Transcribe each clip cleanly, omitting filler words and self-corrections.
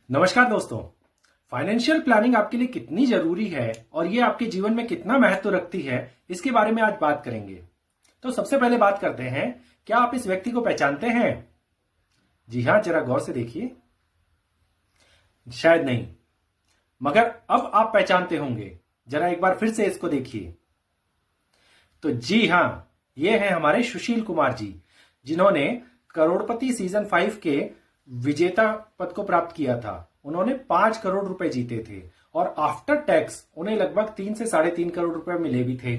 नमस्कार दोस्तों। Financial planning आपके लिए कितनी जरूरी है और ये आपके जीवन में कितना महत्व रखती है, इसके बारे में आज बात करेंगे। तो सबसे पहले बात करते हैं, क्या आप इस व्यक्ति को पहचानते हैं? जी हां, जरा गौर से देखिए। शायद नहीं, मगर अब आप पहचानते होंगे। जरा एक बार फिर से इसको देखिए। तो जी हां, ये हैं हमारे सुशील कुमार जी, जिन्होंने करोड़पति सीजन 5 के विजेता पद को प्राप्त किया था। उन्होंने 5 करोड़ रुपए जीते थे और आफ्टर टैक्स उन्हें लगभग 3 से 3.5 करोड़ रुपए मिले भी थे।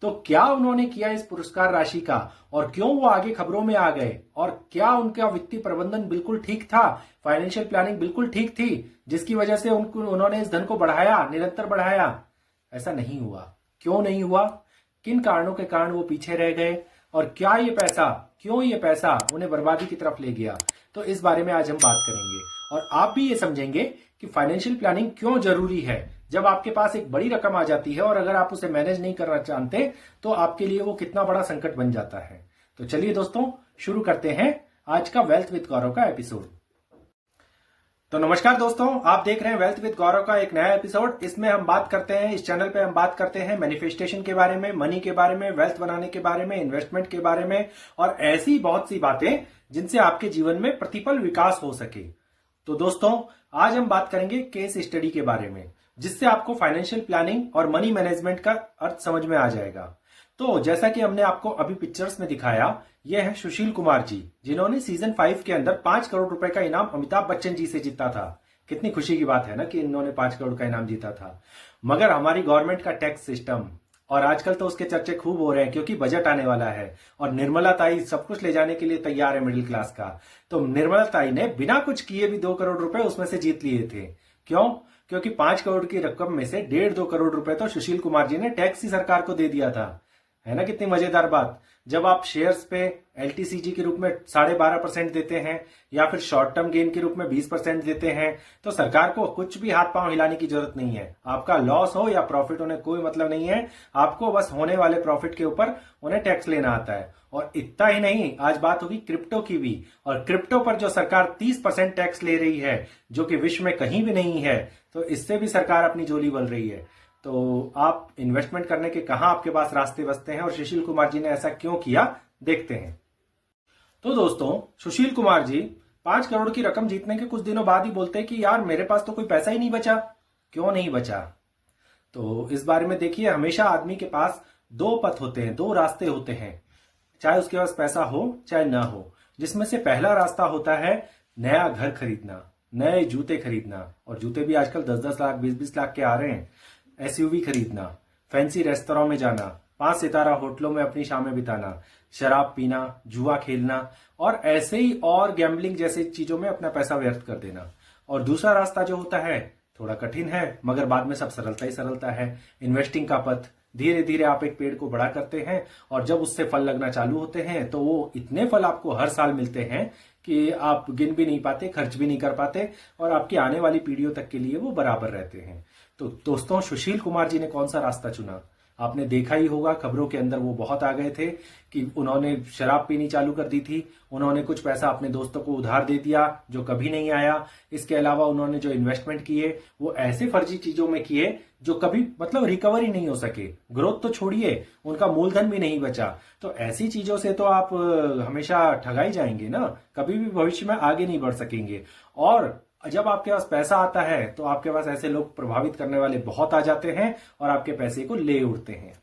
तो क्या उन्होंने किया इस पुरस्कार राशि का, और क्यों वो आगे खबरों में आ गए, और क्या उनका वित्तीय प्रबंधन बिल्कुल ठीक था, फाइनेंशियल प्लानिंग बिल्कुल ठीक थी, जिसकी वजह से उन्होंने इस धन को बढ़ाया, निरंतर बढ़ाया? ऐसा नहीं हुआ। क्यों नहीं हुआ? किन कारणों के कारण वो पीछे रह गए, और क्या क्यों ये पैसा उन्हें बर्बादी की तरफ ले गया? तो इस बारे में आज हम बात करेंगे और आप भी ये समझेंगे कि फाइनेंशियल प्लानिंग क्यों जरूरी है। जब आपके पास एक बड़ी रकम आ जाती है और अगर आप उसे मैनेज नहीं करना जानते तो आपके लिए वो कितना बड़ा संकट बन जाता है। तो चलिए दोस्तों, शुरू करते हैं आज का वेल्थ विद गौरव का एपिसोड। तो नमस्कार दोस्तों, आप देख रहे हैं वेल्थ विद गौरव का एक नया एपिसोड। इसमें हम बात करते हैं, इस चैनल पे हम बात करते हैं मैनिफेस्टेशन के बारे में, मनी के बारे में, वेल्थ बनाने के बारे में, इन्वेस्टमेंट के बारे में और ऐसी बहुत सी बातें जिनसे आपके जीवन में प्रतिपल विकास हो सके। तो दोस्तों, आज हम बात करेंगे केस स्टडी के बारे में, जिससे आपको फाइनेंशियल प्लानिंग और मनी मैनेजमेंट का अर्थ समझ में आ जाएगा। तो जैसा कि हमने आपको अभी पिक्चर्स में दिखाया, ये है सुशील कुमार जी, जिन्होंने सीजन 5 के अंदर 5 करोड़ रुपए का इनाम अमिताभ बच्चन जी से जीता था। कितनी खुशी की बात है ना कि इन्होंने 5 करोड़ का इनाम जीता था। मगर हमारी गवर्नमेंट का टैक्स सिस्टम, और आजकल तो उसके चर्चे खूब हो रहे हैं क्योंकि बजट आने वाला है और निर्मला ताई सब कुछ ले जाने के लिए तैयार है मिडिल क्लास का। तो निर्मला ताई ने बिना कुछ किए भी 2 करोड़ रुपए उसमें से जीत लिए थे। क्यों? क्योंकि 5 करोड़ की रकम में से 1.5-2 करोड़ रुपए तो सुशील कुमार जी ने टैक्स ही सरकार को दे दिया था। है ना कितनी मजेदार बात। जब आप शेयर्स पे एलटीसीजी के रूप में 12.5% देते हैं या फिर शॉर्ट टर्म गेन के रूप में 20% देते हैं, तो सरकार को कुछ भी हाथ पांव हिलाने की जरूरत नहीं है। आपका लॉस हो या प्रॉफिट होने कोई मतलब नहीं है, आपको बस होने वाले प्रॉफिट के ऊपर उन्हें टैक्स लेना आता है। और इतना ही नहीं, आज बात होगी क्रिप्टो की भी, और क्रिप्टो पर जो सरकार 30% टैक्स ले रही है, जो कि विश्व में कहीं भी नहीं है, तो इससे भी सरकार अपनी झोली बल रही है। तो आप इन्वेस्टमेंट करने के कहां आपके पास रास्ते बचते हैं और सुशील कुमार जी ने ऐसा क्यों किया, देखते हैं। तो दोस्तों, सुशील कुमार जी 5 करोड़ की रकम जीतने के कुछ दिनों बाद ही बोलते हैं कि यार मेरे पास तो कोई पैसा ही नहीं बचा। क्यों नहीं बचा? तो इस बारे में देखिए, हमेशा आदमी के पास 2 पथ होते हैं, 2 रास्ते होते हैं, चाहे उसके पास पैसा हो चाहे ना हो। जिसमें से पहला रास्ता होता है नया घर खरीदना, नए जूते खरीदना, और जूते भी आजकल 10-10 लाख 20-20 लाख के आ रहे हैं। एसयूवी खरीदना, फैंसी रेस्तरां में जाना, 5 सितारा होटलों में अपनी शामें बिताना, शराब पीना, जुआ खेलना और ऐसे ही और गैम्बलिंग जैसी चीजों में अपना पैसा व्यर्थ कर देना। और दूसरा रास्ता जो होता है थोड़ा कठिन है, मगर बाद में सब सरलता ही सरलता है। इन्वेस्टिंग का पथ। धीरे धीरे आप एक पेड़ को बड़ा करते हैं और जब उससे फल लगना चालू होते हैं तो वो इतने फल आपको हर साल मिलते हैं कि आप गिन भी नहीं पाते, खर्च भी नहीं कर पाते, और आपकी आने वाली पीढ़ियों तक के लिए वो बराबर रहते हैं। तो दोस्तों, सुशील कुमार जी ने कौन सा रास्ता चुना? आपने देखा ही होगा, खबरों के अंदर वो बहुत आ गए थे कि उन्होंने शराब पीनी चालू कर दी थी, उन्होंने कुछ पैसा अपने दोस्तों को उधार दे दिया जो कभी नहीं आया। इसके अलावा उन्होंने जो इन्वेस्टमेंट किए वो ऐसे फर्जी चीजों में किए जो कभी रिकवर ही नहीं हो सके। ग्रोथ तो छोड़िए, उनका मूलधन भी नहीं बचा। तो ऐसी चीजों से तो आप हमेशा ठगाई जाएंगे ना, कभी भी भविष्य में आगे नहीं बढ़ सकेंगे। और जब आपके पास पैसा आता है तो आपके पास ऐसे लोग प्रभावित करने वाले बहुत आ जाते हैं और आपके पैसे को ले उड़ते हैं।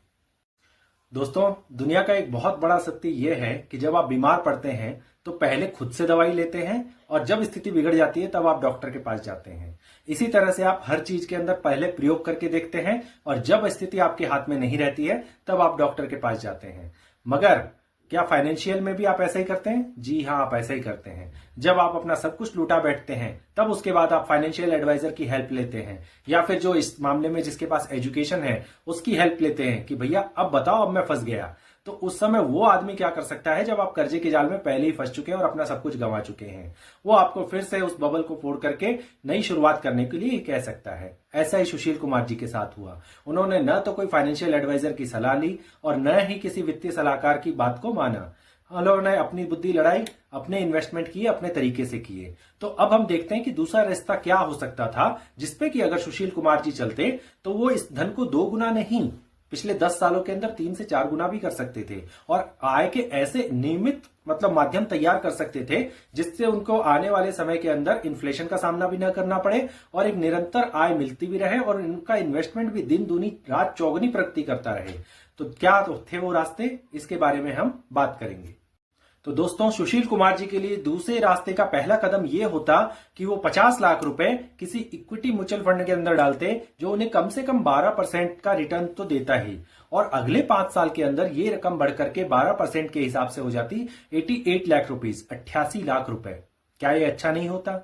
दोस्तों, दुनिया का एक बहुत बड़ा सत्य यह है कि जब आप बीमार पड़ते हैं तो पहले खुद से दवाई लेते हैं और जब स्थिति बिगड़ जाती है तब आप डॉक्टर के पास जाते हैं। इसी तरह से आप हर चीज के अंदर पहले प्रयोग करके देखते हैं और जब स्थिति आपके हाथ में नहीं रहती है तब आप डॉक्टर के पास जाते हैं। मगर क्या फाइनेंशियल में भी आप ऐसा ही करते हैं? जी हाँ, आप ऐसा ही करते हैं। जब आप अपना सब कुछ लूटा बैठते हैं तब उसके बाद आप फाइनेंशियल एडवाइजर की हेल्प लेते हैं, या फिर जो इस मामले में जिसके पास एजुकेशन है उसकी हेल्प लेते हैं कि भैया अब बताओ, अब मैं फंस गया। तो उस समय वो आदमी क्या कर सकता है, जब आप कर्जे के जाल में पहले ही फंस चुके हैं और अपना सब कुछ गंवा चुके हैं? वो आपको फिर से उस बबल को फोड़ करके नई शुरुआत करने के लिए कह सकता है। ऐसा ही सुशील कुमार जी के साथ हुआ। उन्होंने न तो कोई फाइनेंशियल एडवाइजर की सलाह ली और न ही किसी वित्तीय सलाहकार की बात को माना। उन्होंने अपनी बुद्धि लड़ाई, अपने इन्वेस्टमेंट किए, अपने तरीके से किए। तो अब हम देखते हैं कि दूसरा रास्ता क्या हो सकता था जिसपे कि अगर सुशील कुमार जी चलते तो वो इस धन को 2 गुना नहीं, पिछले 10 सालों के अंदर 3 से 4 गुना भी कर सकते थे और आय के ऐसे नियमित मतलब माध्यम तैयार कर सकते थे जिससे उनको आने वाले समय के अंदर इन्फ्लेशन का सामना भी न करना पड़े और एक निरंतर आय मिलती भी रहे और इनका इन्वेस्टमेंट भी दिन दूनी रात चौगुनी प्रगति करता रहे। तो क्या तो थे वो रास्ते, इसके बारे में हम बात करेंगे। तो दोस्तों, सुशील कुमार जी के लिए दूसरे रास्ते का पहला कदम यह होता कि वो 50 लाख रुपए किसी इक्विटी म्यूचुअल फंड के अंदर डालते जो उन्हें कम से कम 12% का रिटर्न तो देता ही, और अगले 5 साल के अंदर ये रकम बढ़कर के 12% के हिसाब से हो जाती 88 लाख रुपीज, 88 लाख रुपए। क्या ये अच्छा नहीं होता?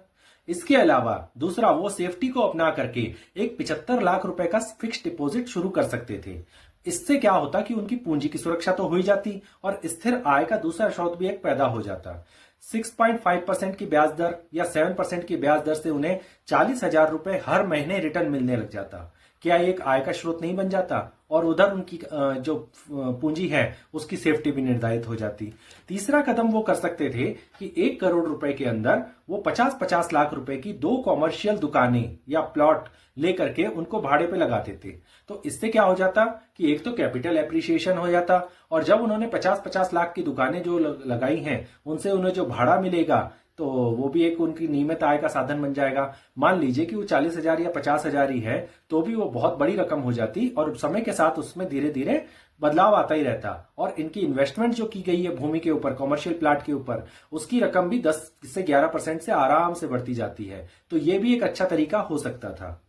इसके अलावा दूसरा, वो सेफ्टी को अपना करके एक 75 लाख रुपए का फिक्स डिपॉजिट शुरू कर सकते थे। इससे क्या होता कि उनकी पूंजी की सुरक्षा तो हो ही जाती और स्थिर आय का दूसरा स्रोत भी एक पैदा हो जाता। 6.5% की ब्याज दर या 7% की ब्याज दर से उन्हें 40,000 रुपए हर महीने रिटर्न मिलने लग जाता। क्या एक आय का स्रोत नहीं बन जाता? और उधर उनकी जो पूंजी है उसकी सेफ्टी भी निर्धारित हो जाती। तीसरा कदम वो कर सकते थे कि 1 करोड़ रुपए के अंदर वो 50-50 लाख रुपए की 2 कॉमर्शियल दुकानें या प्लॉट लेकर के उनको भाड़े पे लगाते थे। तो इससे क्या हो जाता कि एक तो कैपिटल एप्रिसिएशन हो जाता और जब उन्होंने 50-50 लाख की दुकानें जो लगाई हैं उनसे उन्हें जो भाड़ा मिलेगा तो वो भी एक उनकी नियमित आय का साधन बन जाएगा। मान लीजिए कि वो 40,000 या 50,000 ही है तो भी वो बहुत बड़ी रकम हो जाती और समय के साथ उसमें धीरे धीरे बदलाव आता ही रहता और इनकी इन्वेस्टमेंट जो की गई है भूमि के ऊपर, कॉमर्शियल प्लाट के ऊपर, उसकी रकम भी 10 से 11% से आराम से बढ़ती जाती है। तो ये भी एक अच्छा तरीका हो सकता था।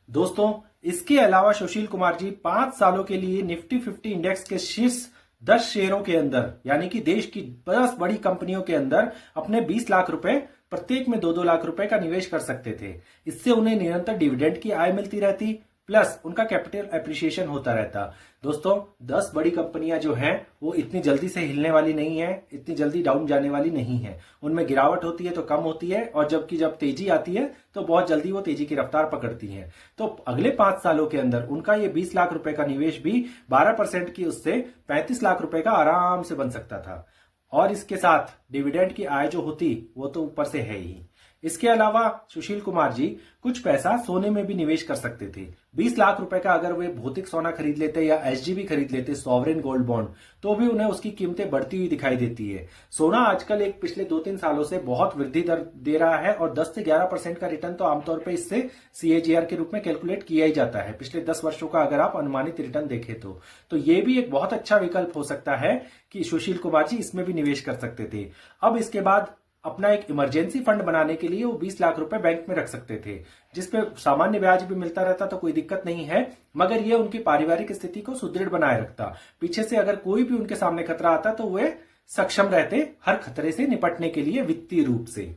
दोस्तों, इसके अलावा सुशील कुमार जी 5 सालों के लिए निफ्टी 50 इंडेक्स के शीर्ष 10 शेयरों के अंदर यानी कि देश की 10 बड़ी कंपनियों के अंदर अपने 20 लाख रुपए प्रत्येक में 2-2 लाख रुपए का निवेश कर सकते थे। इससे उन्हें निरंतर डिविडेंड की आय मिलती रहती प्लस उनका कैपिटल एप्रिसिएशन होता रहता। दोस्तों, 10 बड़ी कंपनियां जो हैं वो इतनी जल्दी से हिलने वाली नहीं है, इतनी जल्दी डाउन जाने वाली नहीं है। उनमें गिरावट होती है तो कम होती है और जबकि जब तेजी आती है तो बहुत जल्दी वो तेजी की रफ्तार पकड़ती है। तो अगले 5 सालों के अंदर उनका ये 20 लाख रुपए का निवेश भी 12% की उससे 35 लाख रुपए का आराम से बन सकता था और इसके साथ डिविडेंड की आय जो होती वो तो ऊपर से है ही। इसके अलावा सुशील कुमार जी कुछ पैसा सोने में भी निवेश कर सकते थे। 20 लाख रुपए का अगर वे भौतिक सोना खरीद लेते या एसजीबी खरीद लेते, सॉवरेन गोल्ड बॉन्ड, तो भी उन्हें उसकी कीमतें बढ़ती हुई दिखाई देती है। सोना आजकल एक पिछले 2-3 सालों से बहुत वृद्धि दर दे रहा है और 10 से 11% का रिटर्न तो आमतौर पर इससे सीएजीआर के रूप में कैलकुलेट किया ही जाता है पिछले 10 वर्षों का अगर आप अनुमानित रिटर्न देखें तो ये भी एक बहुत अच्छा विकल्प हो सकता है कि सुशील कुमार जी इसमें भी निवेश कर सकते थे। अब इसके बाद अपना एक इमरजेंसी फंड बनाने के लिए वो 20 लाख रुपए बैंक में रख सकते थे जिसपे सामान्य ब्याज भी मिलता रहता तो कोई दिक्कत नहीं है, मगर ये उनकी पारिवारिक स्थिति को सुदृढ़ बनाए रखता। पीछे से अगर कोई भी उनके सामने खतरा आता तो वे सक्षम रहते हर खतरे से निपटने के लिए वित्तीय रूप से।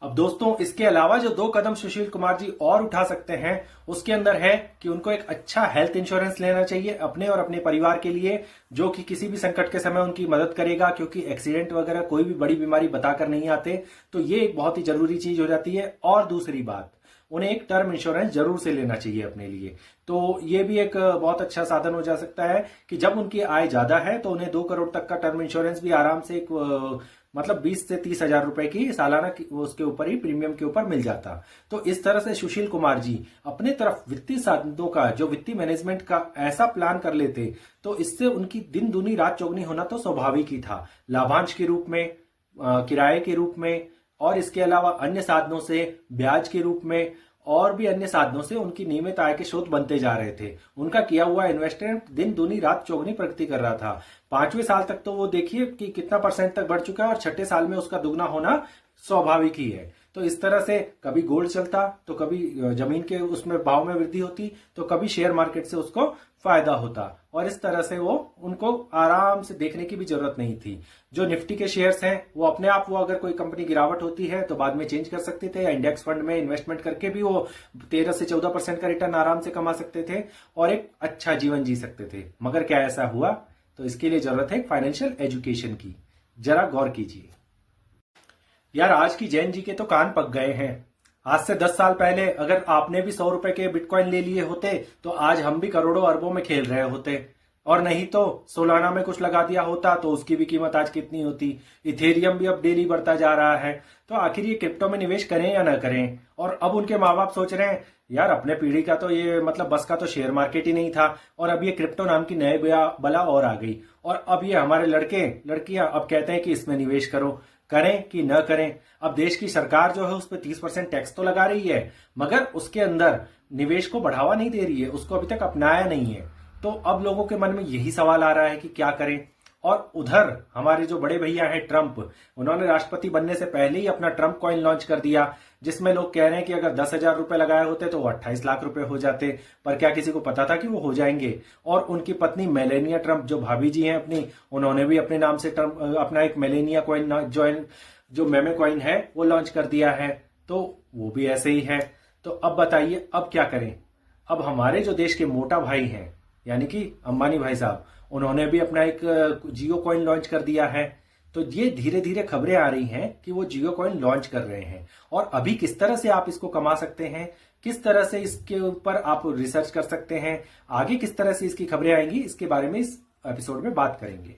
अब दोस्तों, इसके अलावा जो 2 कदम सुशील कुमार जी और उठा सकते हैं उसके अंदर है कि उनको एक अच्छा हेल्थ इंश्योरेंस लेना चाहिए अपने और अपने परिवार के लिए, जो कि किसी भी संकट के समय उनकी मदद करेगा, क्योंकि एक्सीडेंट वगैरह कोई भी बड़ी बीमारी बताकर नहीं आते। तो ये एक बहुत ही जरूरी चीज हो जाती है। और दूसरी बात, उन्हें एक टर्म इंश्योरेंस जरूर से लेना चाहिए अपने लिए। तो ये भी एक बहुत अच्छा साधन हो जा सकता है कि जब उनकी आय ज्यादा है तो उन्हें 2 करोड़ तक का टर्म इंश्योरेंस भी आराम से एक मतलब 20 से 30 हजार रुपए की सालाना उसके ऊपर ही प्रीमियम के ऊपर मिल जाता। तो इस तरह से सुशील कुमार जी अपने तरफ वित्तीय साधनों का, जो वित्तीय मैनेजमेंट का ऐसा प्लान कर लेते तो इससे उनकी दिन दूनी रात चौगनी होना तो स्वाभाविक ही था। लाभांश के रूप में, किराए के रूप में और इसके अलावा अन्य साधनों से, ब्याज के रूप में और भी अन्य साधनों से उनकी नियमित आय के स्रोत बनते जा रहे थे। उनका किया हुआ इन्वेस्टमेंट दिन दूनी रात चौगनी प्रगति कर रहा था। 5वें साल तक तो वो देखिए कि कितना % तक बढ़ चुका है और 6ठे साल में उसका दुगना होना स्वाभाविक ही है। तो इस तरह से कभी गोल्ड चलता तो कभी जमीन के उसमें भाव में वृद्धि होती तो कभी शेयर मार्केट से उसको फायदा होता और इस तरह से वो उनको आराम से देखने की भी जरूरत नहीं थी। जो निफ्टी के शेयर्स हैं वो अपने आप, वो अगर कोई कंपनी गिरावट होती है तो बाद में चेंज कर सकते थे या इंडेक्स फंड में इन्वेस्टमेंट करके भी वो 13 से 14% का रिटर्न आराम से कमा सकते थे और एक अच्छा जीवन जी सकते थे। मगर क्या ऐसा हुआ? तो इसके लिए जरूरत है फाइनेंशियल एजुकेशन की। जरा गौर कीजिए यार, आज की जैन जी के तो कान पक गए हैं। आज से 10 साल पहले अगर आपने भी 100 रुपए के बिटकॉइन ले लिए होते तो आज हम भी करोड़ों अरबों में खेल रहे होते। और नहीं तो सोलाना में कुछ लगा दिया होता तो उसकी भी कीमत आज कितनी होती। इथेरियम भी अब डेली बढ़ता जा रहा है। तो आखिर ये क्रिप्टो में निवेश करें या ना करें। और अब उनके माँ बाप सोच रहे हैं यार अपने पीढ़ी का तो ये मतलब बस का तो शेयर मार्केट ही नहीं था, और अब ये क्रिप्टो नाम की नए बला और आ गई, और अब ये हमारे लड़के लड़कियां अब कहते हैं कि इसमें निवेश करो। करें कि न करें। अब देश की सरकार जो है उस पर 30% टैक्स तो लगा रही है, मगर उसके अंदर निवेश को बढ़ावा नहीं दे रही है, उसको अभी तक अपनाया नहीं है। तो अब लोगों के मन में यही सवाल आ रहा है कि क्या करें। और उधर हमारे जो बड़े भैया हैं ट्रंप, उन्होंने राष्ट्रपति बनने से पहले ही अपना ट्रंप कॉइन लॉन्च कर दिया, जिसमें लोग कह रहे हैं कि अगर 10,000 रुपए लगाए होते तो वो 28 लाख रुपए हो जाते। पर क्या किसी को पता था कि वो हो जाएंगे। और उनकी पत्नी मेलेनिया ट्रंप जो भाभी जी हैं अपनी, उन्होंने भी अपने नाम से ट्रंप अपना एक मेलेनिया कॉइन जो मेमे कॉइन है वो लॉन्च कर दिया है। तो वो भी ऐसे ही है। तो अब बताइए अब क्या करें। अब हमारे जो देश के मोटा भाई हैं यानी कि अंबानी भाई साहब, उन्होंने भी अपना एक जियो कॉइन लॉन्च कर दिया है। तो ये धीरे धीरे खबरें आ रही हैं कि वो जियो कॉइन लॉन्च कर रहे हैं। और अभी किस तरह से आप इसको कमा सकते हैं, किस तरह से इसके ऊपर आप रिसर्च कर सकते हैं, आगे किस तरह से इसकी खबरें आएंगी, इसके बारे में इस एपिसोड में बात करेंगे।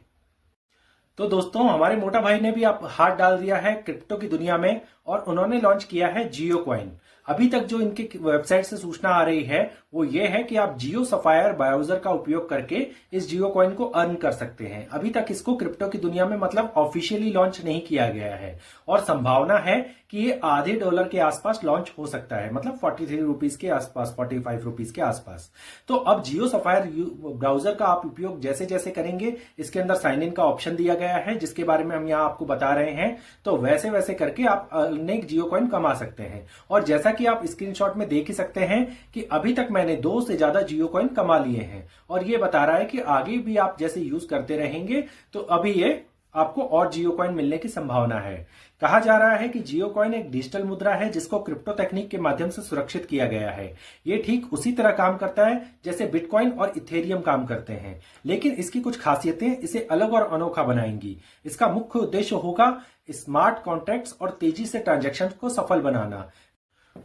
तो दोस्तों हमारे मोटा भाई ने भी आप हाथ डाल दिया है क्रिप्टो की दुनिया में, और उन्होंने लॉन्च किया है जियो कॉइन। अभी तक जो इनके वेबसाइट से सूचना आ रही है वो ये है कि आप जियो सफायर ब्राउजर का उपयोग करके इस जियो कॉइन को अर्न कर सकते हैं। अभी तक इसको क्रिप्टो की दुनिया में मतलब ऑफिशियली लॉन्च नहीं किया गया है, और संभावना है कि ये आधे डॉलर के आसपास लॉन्च हो सकता है, मतलब 43 रुपीज के आसपास, 45 रुपीज के आसपास। तो अब जियो सफायर ब्राउजर का आप उपयोग जैसे जैसे करेंगे, इसके अंदर साइन इन का ऑप्शन दिया गया है जिसके बारे में हम यहाँ आपको बता रहे हैं, तो वैसे वैसे करके आप अनेक जियो कॉइन कमा सकते हैं। और जैसा कि आप स्क्रीनशॉट में देख ही सकते हैं कि अभी तक मैंने 2 से ज्यादा जियो कॉइन कमा लिए हैं, और ये बता रहा है कि आगे भी आप जैसे यूज करते रहेंगे तो अभी ये आपको और जियो कॉइन मिलने की संभावना है। कहा जा रहा है कि जियो कॉइन एक डिजिटल मुद्रा है जिसको क्रिप्टो तकनीक के माध्यम से सुरक्षित किया गया है। ये ठीक उसी तरह काम करता है जैसे बिटकॉइन और इथेरियम काम करते हैं, लेकिन इसकी कुछ खासियतें इसे अलग और अनोखा बनाएंगी। इसका मुख्य उद्देश्य होगा स्मार्ट कॉन्ट्रैक्ट्स और तेजी से ट्रांजैक्शन को सफल बनाना।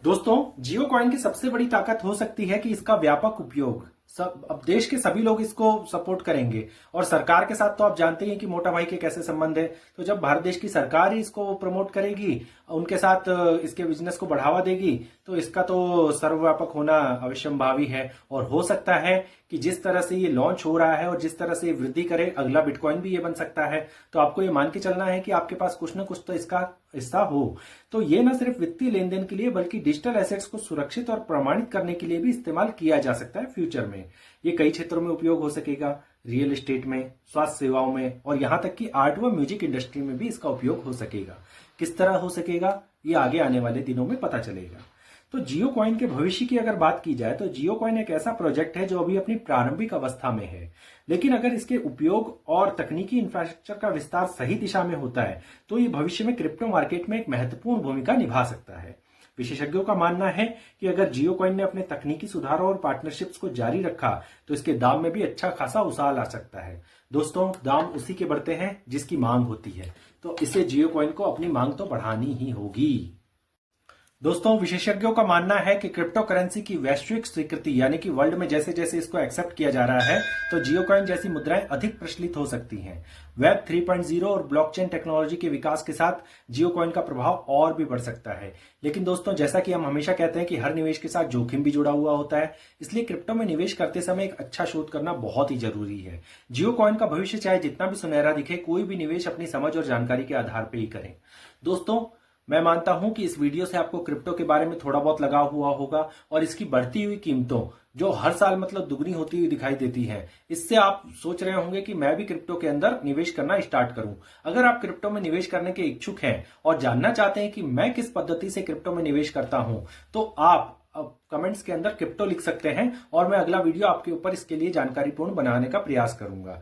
दोस्तों जियो कॉइन की सबसे बड़ी ताकत हो सकती है कि इसका व्यापक उपयोग अब देश के सभी लोग इसको सपोर्ट करेंगे, और सरकार के साथ तो आप जानते हैं कि मोटा भाई के कैसे संबंध है। तो जब भारत देश की सरकार ही इसको प्रमोट करेगी, उनके साथ इसके बिजनेस को बढ़ावा देगी, तो इसका तो सर्वव्यापक होना अवश्यंभावी है। और हो सकता है कि जिस तरह से ये लॉन्च हो रहा है और जिस तरह से ये वृद्धि करे, अगला बिटकॉइन भी ये बन सकता है। तो आपको ये मान के चलना है कि आपके पास कुछ ना कुछ तो इसका हिस्सा हो। तो ये न सिर्फ वित्तीय लेन देन के लिए बल्कि डिजिटल एसेट्स को सुरक्षित और प्रमाणित करने के लिए भी इस्तेमाल किया जा सकता है फ्यूचर में। ये कई क्षेत्रों में उपयोग हो सकेगा, रियल एस्टेट में, स्वास्थ्य सेवाओं में, और यहां तक कि आर्ट व म्यूजिक इंडस्ट्री में भी इसका उपयोग हो सकेगा। किस तरह हो सकेगा ये आगे आने वाले दिनों में पता चलेगा। तो जियो कॉइन के भविष्य की अगर बात की जाए तो जियो कॉइन एक ऐसा प्रोजेक्ट है जो अभी अपनी प्रारंभिक अवस्था में है, लेकिन अगर इसके उपयोग और तकनीकी इंफ्रास्ट्रक्चर का विस्तार सही दिशा में होता है तो ये भविष्य में क्रिप्टो मार्केट में एक महत्वपूर्ण भूमिका निभा सकता है। विशेषज्ञों का मानना है कि अगर जियो कॉइन ने अपने तकनीकी सुधारों और पार्टनरशिप्स को जारी रखा तो इसके दाम में भी अच्छा खासा उछाल आ सकता है। दोस्तों दाम उसी के बढ़ते हैं जिसकी मांग होती है, तो इसे जियो कॉइन को अपनी मांग तो बढ़ानी ही होगी। दोस्तों विशेषज्ञों का मानना है कि क्रिप्टो करेंसी की वैश्विक स्वीकृति यानी कि वर्ल्ड में जैसे जैसे इसको एक्सेप्ट किया जा रहा है तो जियो कॉइन जैसी मुद्राएं अधिक प्रचलित हो सकती हैं। वेब 3.0 और ब्लॉकचेन टेक्नोलॉजी के विकास के साथ जियो कॉइन का प्रभाव और भी बढ़ सकता है। लेकिन दोस्तों जैसा कि हम हमेशा कहते हैं कि हर निवेश के साथ जोखिम भी जुड़ा हुआ होता है, इसलिए क्रिप्टो में निवेश करते समय एक अच्छा शोध करना बहुत ही जरूरी है। जियो कॉइन का भविष्य चाहे जितना भी सुनहरा दिखे, कोई भी निवेश अपनी समझ और जानकारी के आधार पर ही करें। दोस्तों मैं मानता हूं कि इस वीडियो से आपको क्रिप्टो के बारे में थोड़ा बहुत लगाव हुआ होगा, और इसकी बढ़ती हुई कीमतों जो हर साल मतलब दुगनी होती हुई दिखाई देती हैं, इससे आप सोच रहे होंगे कि मैं भी क्रिप्टो के अंदर निवेश करना स्टार्ट करूं। अगर आप क्रिप्टो में निवेश करने के इच्छुक हैं और जानना चाहते हैं कि मैं किस पद्धति से क्रिप्टो में निवेश करता हूं, तो आप कमेंट्स के अंदर क्रिप्टो लिख सकते हैं और मैं अगला वीडियो आपके ऊपर इसके लिए जानकारीपूर्ण बनाने का प्रयास करूंगा।